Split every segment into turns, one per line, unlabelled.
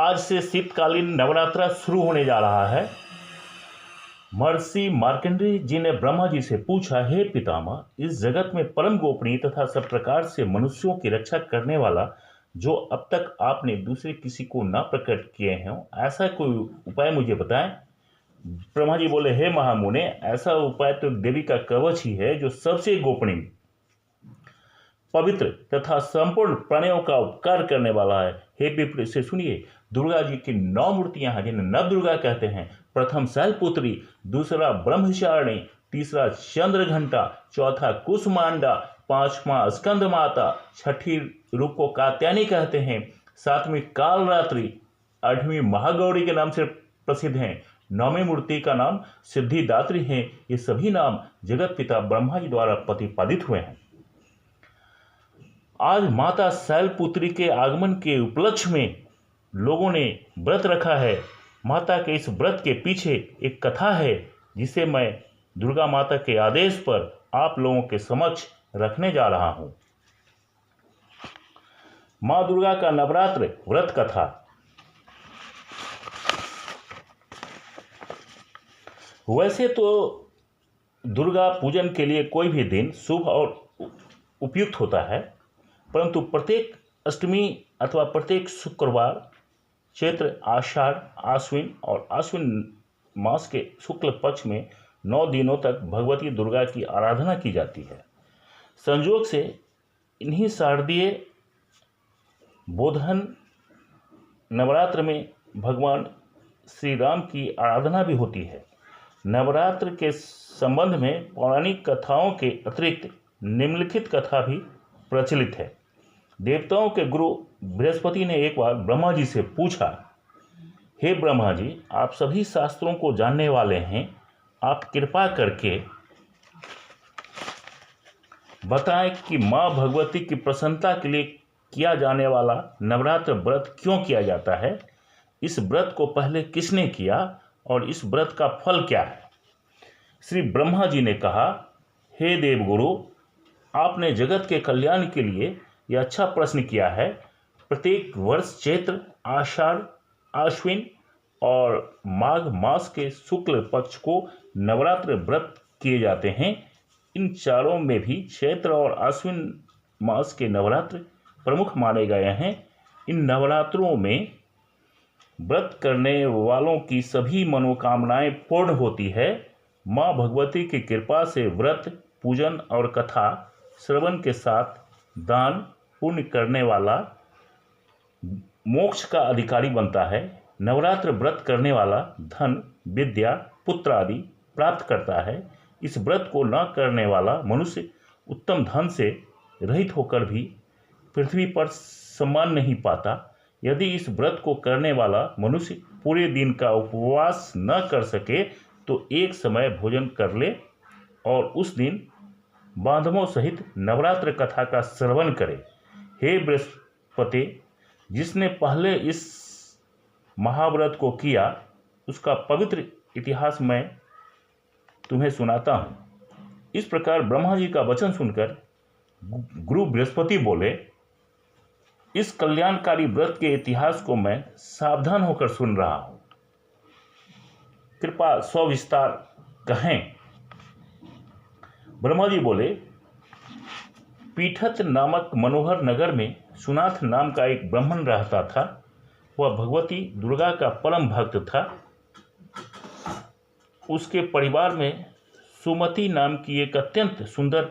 आज से शीतकालीन नवरात्रा शुरू होने जा रहा है। महर्षि मार्कंडेय जी ने ब्रह्मा जी से पूछा, हे पितामह, इस जगत में परम गोपनीय तथा सब प्रकार से मनुष्यों की रक्षा करने वाला जो अब तक आपने दूसरे किसी को न प्रकट किए हैं, ऐसा कोई उपाय मुझे बताएं। ब्रह्मा जी बोले, हे महामुने, ऐसा उपाय तो देवी का कवच ही है जो सबसे गोपनीय, पवित्र तथा संपूर्ण प्राणियों का उपकार करने वाला है। हे विप्र, से सुनिए, दुर्गा जी की 9 मूर्तियां हैं जिन्हें नव दुर्गा कहते हैं। प्रथम शैलपुत्री, दूसरा ब्रह्मचारिणी, तीसरा चंद्रघंटा, चौथा कुसमांडा, पांचवा स्कंद माता, छठी रूप को कात्यायनी कहते हैं, सातवीं कालरात्रि, आठवीं महागौरी के नाम से प्रसिद्ध हैं, 9वीं मूर्ति का नाम सिद्धिदात्री है। ये सभी नाम जगत पिता ब्रह्मा जी द्वारा प्रतिपादित हुए हैं। आज माता शैलपुत्री के आगमन के उपलक्ष्य में लोगों ने व्रत रखा है। माता के इस व्रत के पीछे एक कथा है जिसे मैं दुर्गा माता के आदेश पर आप लोगों के समक्ष रखने जा रहा हूं। मां दुर्गा का नवरात्र व्रत कथा। वैसे तो दुर्गा पूजन के लिए कोई भी दिन शुभ और उपयुक्त होता है, परंतु प्रत्येक अष्टमी अथवा प्रत्येक शुक्रवार चैत्र, आषाढ़, आश्विन और आश्विन मास के शुक्ल पक्ष में 9 दिनों तक भगवती दुर्गा की आराधना की जाती है। संयोग से इन्हीं शारदीय बोधन नवरात्र में भगवान श्री राम की आराधना भी होती है। नवरात्र के संबंध में पौराणिक कथाओं के अतिरिक्त निम्नलिखित कथा भी प्रचलित है। देवताओं के गुरु बृहस्पति ने एक बार ब्रह्मा जी से पूछा, हे ब्रह्मा जी, आप सभी शास्त्रों को जानने वाले हैं, आप कृपा करके बताएं कि मां भगवती की प्रसन्नता के लिए किया जाने वाला नवरात्र व्रत क्यों किया जाता है, इस व्रत को पहले किसने किया और इस व्रत का फल क्या है। श्री ब्रह्मा जी ने कहा, हे देवगुरु, आपने जगत के कल्याण के लिए यह अच्छा प्रश्न किया है। प्रत्येक वर्ष चैत्र, आषाढ़, आश्विन और माघ मास के शुक्ल पक्ष को नवरात्र व्रत किए जाते हैं। इन चारों में भी चैत्र और आश्विन मास के नवरात्र प्रमुख माने गए हैं। इन नवरात्रों में व्रत करने वालों की सभी मनोकामनाएं पूर्ण होती है। माँ भगवती की कृपा से व्रत, पूजन और कथा श्रवण के साथ दान पुण्य करने वाला मोक्ष का अधिकारी बनता है। नवरात्र व्रत करने वाला धन, विद्या, पुत्र आदि प्राप्त करता है। इस व्रत को न करने वाला मनुष्य उत्तम धन से रहित होकर भी पृथ्वी पर सम्मान नहीं पाता। यदि इस व्रत को करने वाला मनुष्य पूरे दिन का उपवास न कर सके तो एक समय भोजन कर ले और उस दिन बांधवों सहित नवरात्र कथा का श्रवण करे। हे बृहस्पति, जिसने पहले इस महाव्रत को किया उसका पवित्र इतिहास मैं तुम्हें सुनाता हूँ। इस प्रकार ब्रह्मा जी का वचन सुनकर गुरु बृहस्पति बोले, इस कल्याणकारी व्रत के इतिहास को मैं सावधान होकर सुन रहा हूँ, कृपा सविस्तार कहें। ब्रह्मा जी बोले, पीठत नामक मनोहर नगर में सुनाथ नाम का एक ब्राह्मण रहता था। वह भगवती दुर्गा का परम भक्त था। उसके परिवार में सुमति नाम की एक अत्यंत सुंदर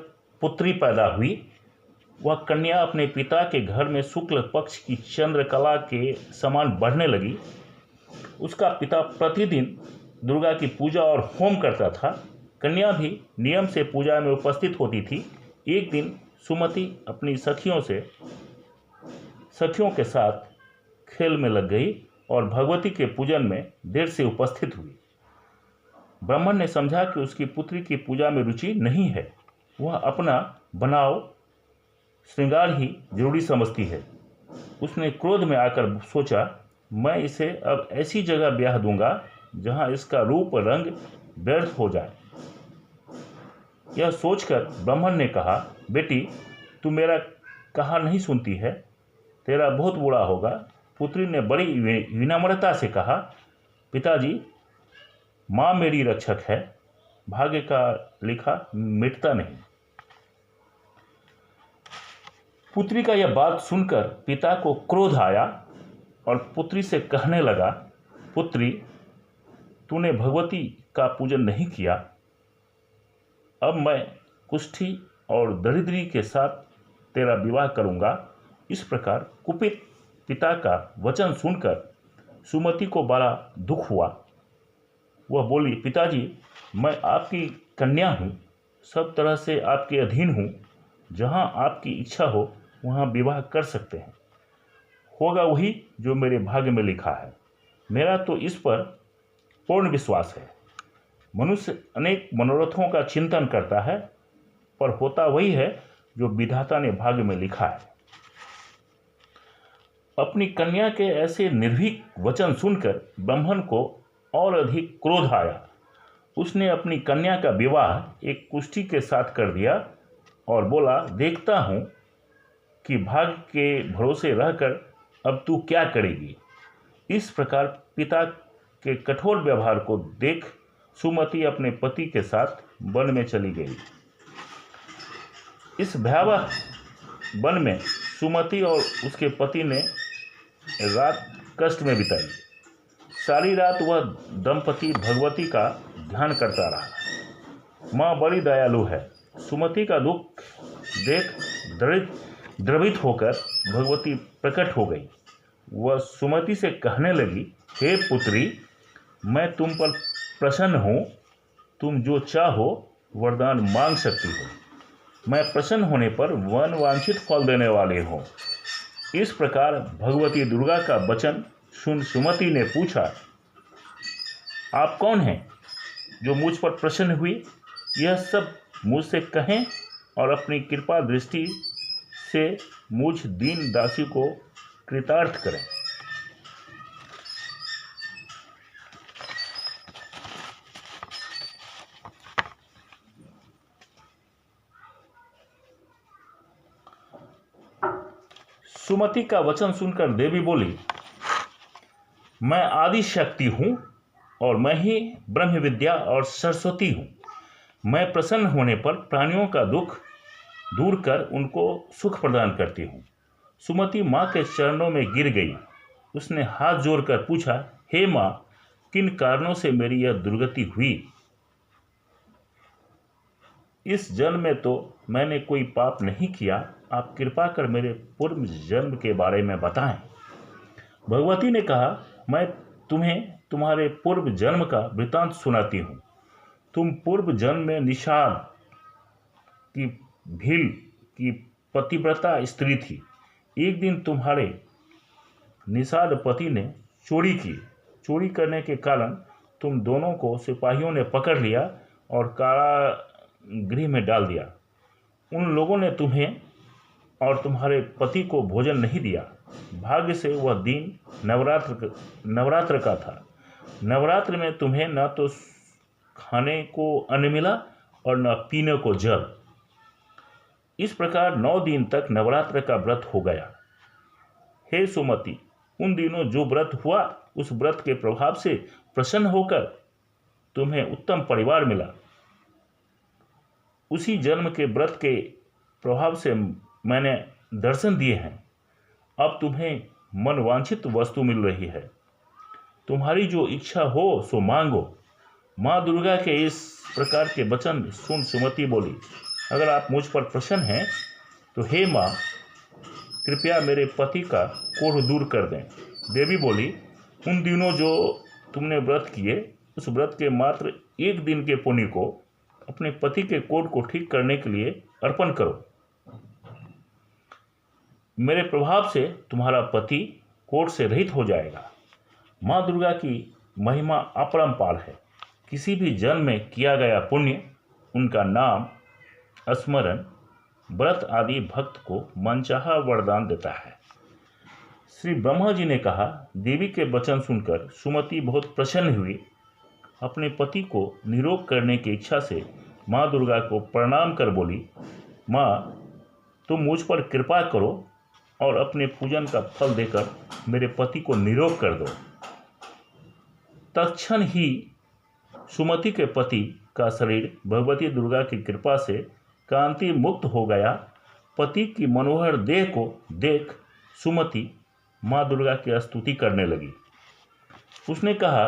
पुत्री पैदा हुई। वह कन्या अपने पिता के घर में शुक्ल पक्ष की चंद्रकला के समान बढ़ने लगी। उसका पिता प्रतिदिन दुर्गा की पूजा और होम करता था। कन्या भी नियम से पूजा में उपस्थित होती थी। एक दिन सुमति अपनी सखियों के साथ खेल में लग गई और भगवती के पूजन में देर से उपस्थित हुई। ब्राह्मण ने समझा कि उसकी पुत्री की पूजा में रुचि नहीं है। वह अपना बनाव श्रृंगार ही जरूरी समझती है। उसने क्रोध में आकर सोचा, मैं इसे अब ऐसी जगह ब्याह दूंगा जहां इसका रूप रंग व्यर्थ हो जाए। यह सोचकर ब्राह्मण ने कहा, बेटी, तू मेरा कहा नहीं सुनती है, तेरा बहुत बुरा होगा। पुत्री ने बड़ी विनम्रता से कहा, पिताजी, माँ मेरी रक्षक है, भाग्य का लिखा मिटता नहीं। पुत्री का यह बात सुनकर पिता को क्रोध आया और पुत्री से कहने लगा, पुत्री, तूने भगवती का पूजन नहीं किया, अब मैं कुष्ठी और दरिद्री के साथ तेरा विवाह करूंगा। इस प्रकार कुपित पिता का वचन सुनकर सुमति को बड़ा दुख हुआ। वह बोली, पिताजी, मैं आपकी कन्या हूँ, सब तरह से आपके अधीन हूँ, जहाँ आपकी इच्छा हो वहाँ विवाह कर सकते हैं, होगा वही जो मेरे भाग्य में लिखा है। मेरा तो इस पर पूर्ण विश्वास है। मनुष्य अनेक मनोरथों का चिंतन करता है, पर होता वही है जो विधाता ने भाग्य में लिखा है। अपनी कन्या के ऐसे निर्भीक वचन सुनकर ब्राह्मण को और अधिक क्रोध आया। उसने अपनी कन्या का विवाह एक कुष्ठी के साथ कर दिया और बोला, देखता हूँ कि भाग्य के भरोसे रहकर अब तू क्या करेगी। इस प्रकार पिता के कठोर व्यवहार को देख सुमति अपने पति के साथ वन में चली गई। इस भयावह वन में सुमति और उसके पति ने रात कष्ट में बिताई। सारी रात वह दंपति भगवती का ध्यान करता रहा। माँ बड़ी दयालु है। सुमति का दुख देख द्रवित होकर भगवती प्रकट हो गई। वह सुमति से कहने लगी, हे पुत्री, मैं तुम पर प्रसन्न हूँ, तुम जो चाहो वरदान मांग सकती हो। मैं प्रसन्न होने पर वन वांछित फल देने वाले हूँ। इस प्रकार भगवती दुर्गा का वचन सुन सुमति ने पूछा, आप कौन हैं जो मुझ पर प्रसन्न हुई? यह सब मुझसे कहें और अपनी कृपा दृष्टि से मुझ दीन दासी को कृतार्थ करें। सुमति का वचन सुनकर देवी बोली, मैं आदि शक्ति हूँ और मैं ही ब्रह्म विद्या और सरस्वती हूँ। मैं प्रसन्न होने पर प्राणियों का दुख दूर कर उनको सुख प्रदान करती हूँ। सुमति माँ के चरणों में गिर गई। उसने हाथ जोड़कर पूछा, हे माँ, किन कारणों से मेरी यह दुर्गति हुई? इस जन्म में तो मैंने कोई पाप नहीं किया। आप कृपा कर मेरे पूर्व जन्म के बारे में बताएं। भगवती ने कहा, मैं तुम्हें तुम्हारे पूर्व जन्म का वृतांत सुनाती हूँ। तुम पूर्व जन्म में निषाद की भील की पतिव्रता स्त्री थी। एक दिन तुम्हारे निषाद पति ने चोरी की। चोरी करने के कारण तुम दोनों को सिपाहियों ने पकड़ लिया और कारागृह में डाल दिया। उन लोगों ने तुम्हें और तुम्हारे पति को भोजन नहीं दिया। भाग्य से वह दिन नवरात्र का था। नवरात्र में तुम्हें न तो खाने को अन्न मिला और न पीने को जल। इस प्रकार 9 दिन तक नवरात्र का व्रत हो गया। हे सुमति, उन दिनों जो व्रत हुआ उस व्रत के प्रभाव से प्रसन्न होकर तुम्हें उत्तम परिवार मिला। उसी जन्म के व्रत के प्रभाव से मैंने दर्शन दिए हैं। अब तुम्हें मनवांछित वस्तु मिल रही है। तुम्हारी जो इच्छा हो सो मांगो। माँ दुर्गा के इस प्रकार के वचन सुन सुमति बोली, अगर आप मुझ पर प्रसन्न हैं तो हे माँ, कृपया मेरे पति का कोढ़ दूर कर दें। देवी बोली, उन दिनों जो तुमने व्रत किए उस व्रत के मात्र 1 दिन के पुण्य को अपने पति के कोढ़ को ठीक करने के लिए अर्पण करो। मेरे प्रभाव से तुम्हारा पति कोढ़ से रहित हो जाएगा। माँ दुर्गा की महिमा अपरंपार है। किसी भी जन्म में किया गया पुण्य, उनका नाम स्मरण, व्रत आदि भक्त को मनचाहा वरदान देता है। श्री ब्रह्मा जी ने कहा, देवी के वचन सुनकर सुमति बहुत प्रसन्न हुई। अपने पति को निरोग करने की इच्छा से माँ दुर्गा को प्रणाम कर बोली, माँ, तुम मुझ पर कृपा करो और अपने पूजन का फल देकर मेरे पति को निरोग कर दो। तत्क्षण ही सुमति के पति का शरीर भगवती दुर्गा की कृपा से कांति मुक्त हो गया। पति की मनोहर देह को देख सुमति माँ दुर्गा की स्तुति करने लगी। उसने कहा,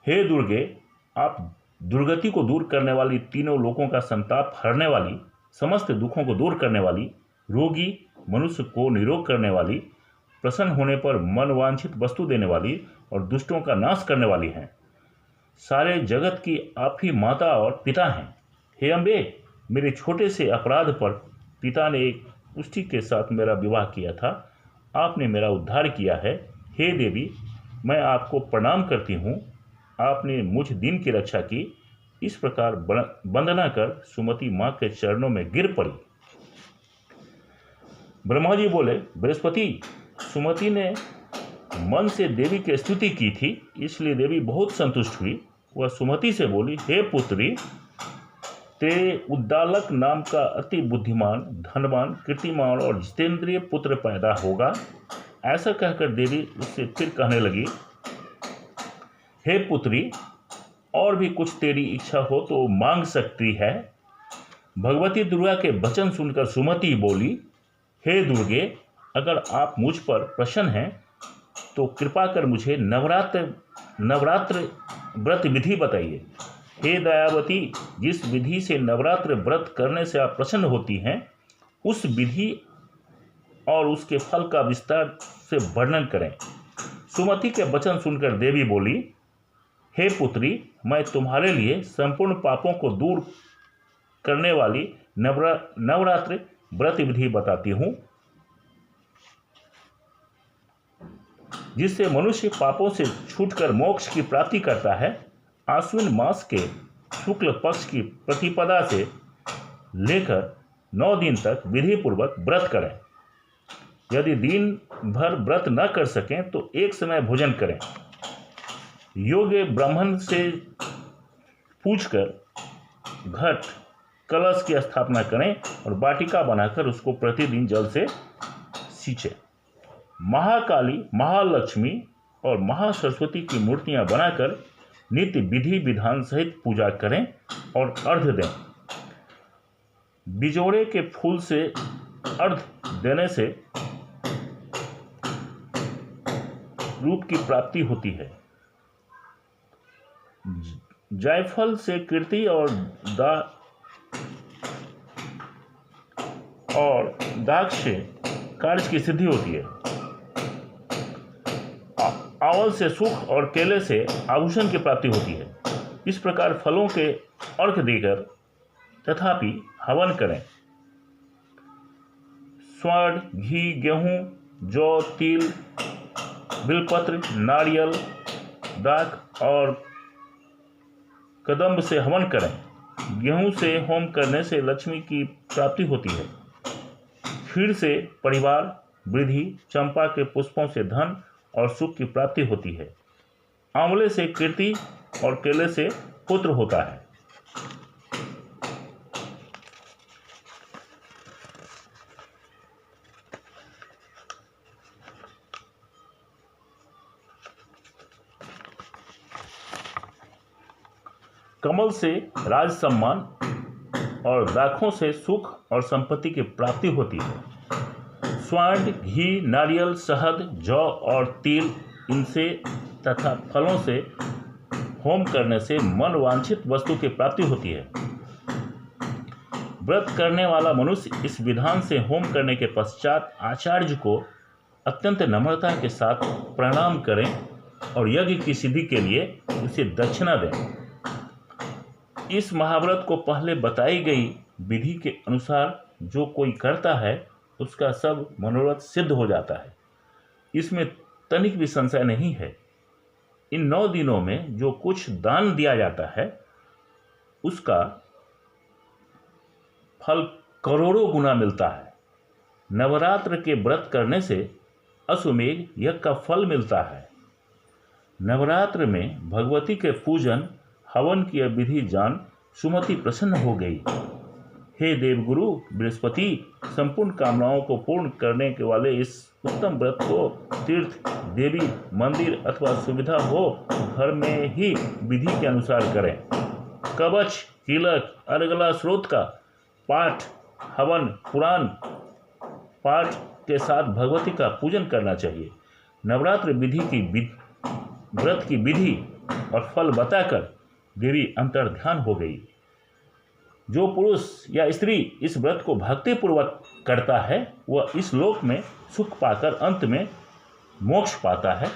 हे दुर्गे, आप दुर्गति को दूर करने वाली, तीनों लोकों का संताप हरने वाली, समस्त दुखों को दूर करने वाली, रोगी मनुष्य को निरोग करने वाली, प्रसन्न होने पर मनवांछित वस्तु देने वाली और दुष्टों का नाश करने वाली हैं। सारे जगत की आप ही माता और पिता हैं। हे अम्बे, मेरे छोटे से अपराध पर पिता ने एक पुष्टि के साथ मेरा विवाह किया था। आपने मेरा उद्धार किया है। हे देवी, मैं आपको प्रणाम करती हूँ। आपने मुझ दिन की रक्षा की। इस प्रकार वंदना कर सुमति माँ के चरणों में गिर पड़ी। ब्रह्मा जी बोले, बृहस्पति, सुमति ने मन से देवी की स्तुति की थी, इसलिए देवी बहुत संतुष्ट हुई। वह सुमति से बोली, हे पुत्री, तेरे उद्दालक नाम का अति बुद्धिमान, धनवान, कीर्तिमान और जितेंद्रिय पुत्र पैदा होगा। ऐसा कहकर देवी उससे फिर कहने लगी, हे पुत्री, और भी कुछ तेरी इच्छा हो तो मांग सकती है। भगवती दुर्गा के वचन सुनकर सुमति बोली, हे दुर्गे, अगर आप मुझ पर प्रसन्न हैं तो कृपा कर मुझे नवरात्र व्रत विधि बताइए। हे दयावती, जिस विधि से नवरात्र व्रत करने से आप प्रसन्न होती हैं, उस विधि और उसके फल का विस्तार से वर्णन करें। सुमति के वचन सुनकर देवी बोली, हे पुत्री, मैं तुम्हारे लिए संपूर्ण पापों को दूर करने वाली नवरात्र व्रत विधि बताती हूँ, जिससे मनुष्य पापों से छूटकर मोक्ष की प्राप्ति करता है। आश्विन मास के शुक्ल पक्ष की प्रतिपदा से लेकर 9 दिन तक विधि पूर्वक व्रत करें। यदि दिन भर व्रत न कर सकें तो एक समय भोजन करें। योग्य ब्राह्मण से पूछकर घट कलश की स्थापना करें और वाटिका बनाकर उसको प्रतिदिन जल से सींचें। महाकाली, महालक्ष्मी और महासरस्वती की मूर्तियां बनाकर नित्य विधि विधान सहित पूजा करें और अर्घ्य दें। बिजोड़े के फूल से अर्घ्य देने से रूप की प्राप्ति होती है। जायफल से कीर्ति और दाग से कार्य की सिद्धि होती है। आवल से सुख और केले से आभूषण की प्राप्ति होती है। इस प्रकार फलों के अर्घ्य देकर तथापि हवन करें। स्वर्ण, घी, गेहूं, जौ, तिल, बिलपत्र, नारियल, दाख और कदम्ब से हवन करें। गेहूं से होम करने से लक्ष्मी की प्राप्ति होती है। क्षीर से परिवार वृद्धि, चंपा के पुष्पों से धन और सुख की प्राप्ति होती है। आंवले से कीर्ति और केले से पुत्र होता है। कमल से राज सम्मान और दाखों से सुख और संपत्ति की प्राप्ति होती है। स्वर्ण, घी, नारियल, शहद, जौ और तिल, इनसे तथा फलों से होम करने से मन वांछित वस्तु की प्राप्ति होती है। व्रत करने वाला मनुष्य इस विधान से होम करने के पश्चात आचार्य को अत्यंत नम्रता के साथ प्रणाम करें और यज्ञ की सिद्धि के लिए उसे दक्षिणा दें। इस महाव्रत को पहले बताई गई विधि के अनुसार जो कोई करता है उसका सब मनोरथ सिद्ध हो जाता है। इसमें तनिक भी संशय नहीं है। इन 9 दिनों में जो कुछ दान दिया जाता है उसका फल करोड़ों गुना मिलता है। नवरात्र के व्रत करने से अश्वमेघ यज्ञ का फल मिलता है। नवरात्र में भगवती के पूजन हवन की विधि जान सुमति प्रसन्न हो गई। हे देवगुरु बृहस्पति, संपूर्ण कामनाओं को पूर्ण करने के वाले इस उत्तम व्रत को तीर्थ, देवी, मंदिर अथवा सुविधा हो घर में ही विधि के अनुसार करें। कवच, कीलक, अर्गला स्रोत का पाठ, हवन, पुराण पाठ के साथ भगवती का पूजन करना चाहिए। नवरात्र व्रत की विधि और फल बताकर देवी अंतर्ध्यान हो गई। जो पुरुष या स्त्री इस व्रत को भक्तिपूर्वक करता है वह इस लोक में सुख पाकर अंत में मोक्ष पाता है।